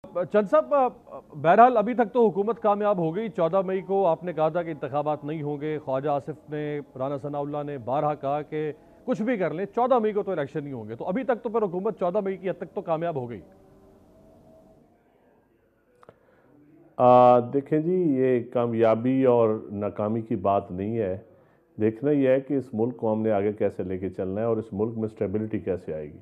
चंद साहब, बहरहाल अभी तक तो हुकूमत कामयाब हो गई। 14 मई को आपने कहा था कि इंतखाबात नहीं होंगे। ख्वाजा आसिफ ने, राना सनाउल्लाह ने बारहा कहा कि कुछ भी कर लें 14 मई को तो इलेक्शन नहीं होंगे। तो अभी तक तो फिर हुकूमत 14 मई की हद तक तो कामयाब हो गई। देखें जी, ये कामयाबी और नाकामी की बात नहीं है। देखना यह है कि इस मुल्क को हमने आगे कैसे लेके चलना है और इस मुल्क में स्टेबिलिटी कैसे आएगी।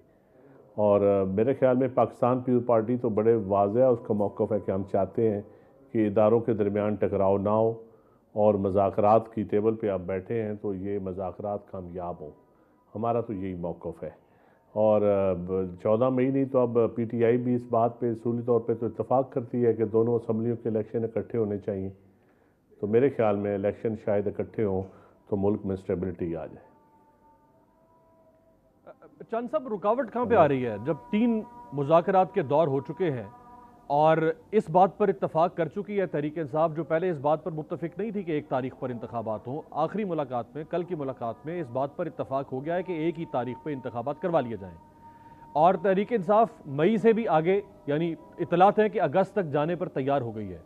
और मेरे ख्याल में पाकिस्तान पीपल पार्टी तो बड़े वाज़ेह उसका मौक़िफ़ है कि हम चाहते हैं कि इदारों के दरमियान टकराव ना हो और मज़ाकरात की टेबल पे आप बैठे हैं तो ये मज़ाकरात कामयाब हों। हमारा तो यही मौक़िफ़ है। और 14 मई नहीं तो अब पीटीआई भी इस बात पे असूली तौर पे तो इत्तफाक करती है कि दोनों असम्बलियों के इलेक्शन इकट्ठे होने चाहिए। तो मेरे ख्याल में इलेक्शन शायद इकट्ठे हों तो मुल्क में स्टेबिलिटी आ जाए। चंद साहब, रुकावट कहाँ पे आ हेलो। रही है जब 3 मुज़ाकरात के दौर हो चुके हैं और इस बात पर इत्तफाक कर चुकी है तहरीक इंसाफ, जो पहले इस बात पर मुत्तफिक नहीं थी कि एक तारीख पर इंतखाबात हों। आखिरी मुलाकात में, कल की मुलाकात में इस बात पर इत्तफाक हो गया है कि एक ही तारीख पर इंतखाबात करवा लिए जाएं। और तहरीक इंसाफ मई से भी आगे, यानी इतलात है कि अगस्त तक जाने पर तैयार हो गई है।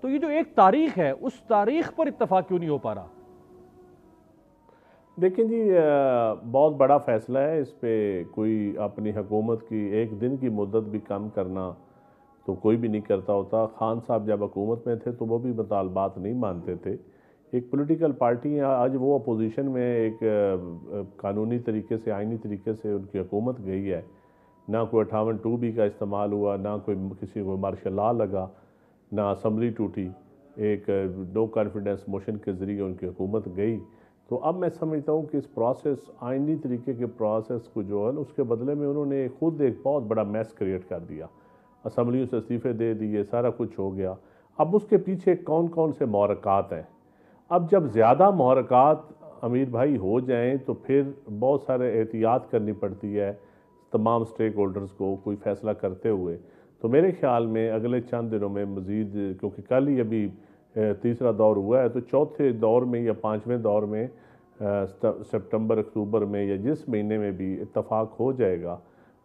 तो ये जो एक तारीख है, उस तारीख पर इत्तफाक क्यों नहीं हो पा रहा? देखें जी, बहुत बड़ा फ़ैसला है। इस पे कोई अपनी हुकूमत की एक दिन की मुद्दत भी कम करना तो कोई भी नहीं करता होता। खान साहब जब हुकूमत में थे तो वो भी मुतालबात नहीं मानते थे। एक पॉलिटिकल पार्टी आज वो अपोजिशन में एक कानूनी तरीके से, आइनी तरीके से उनकी हुकूमत गई है। ना कोई 58(2)B का इस्तेमाल हुआ, ना कोई किसी को मार्शल लॉ लगा, ना असम्बली टूटी। एक नो कॉन्फिडेंस मोशन के ज़रिए उनकी हुकूमत गई। तो अब मैं समझता हूँ कि इस प्रोसेस, आइनी तरीके के प्रोसेस को जो है उसके बदले में उन्होंने खुद एक बहुत बड़ा मैस क्रिएट कर दिया। असम्बलियों से इस्तीफ़े दे दिए, सारा कुछ हो गया। अब उसके पीछे कौन कौन से महरक़ात हैं। अब जब ज़्यादा महरक़ात अमीर भाई हो जाएं तो फिर बहुत सारे एहतियात करनी पड़ती है तमाम स्टेक होल्डर्स को कोई फ़ैसला करते हुए। तो मेरे ख्याल में अगले चंद दिनों में मज़ीद, क्योंकि कल ही अभी तीसरा दौर हुआ है, तो चौथे दौर में या पाँचवें दौर में सितंबर अक्टूबर में या जिस महीने में भी इत्तफाक हो जाएगा।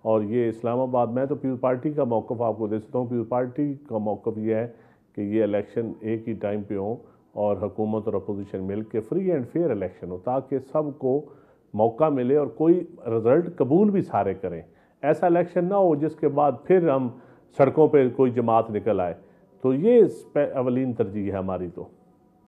और ये इस्लामाबाद, मैं तो पीपल पार्टी का मौक़िफ़ आपको दे सकता हूँ। पीपल पार्टी का मौक़िफ़ ये है कि ये इलेक्शन एक ही टाइम पे हो और हुकूमत और अपोजिशन मिल के फ्री एंड फेयर इलेक्शन हो, ताकि सबको मौका मिले और कोई रिज़ल्ट कबूल भी सारे करें। ऐसा इलेक्शन ना हो जिसके बाद फिर हम सड़कों पे कोई जमात निकल आए। तो ये अवलीन तरजीह है हमारी। तो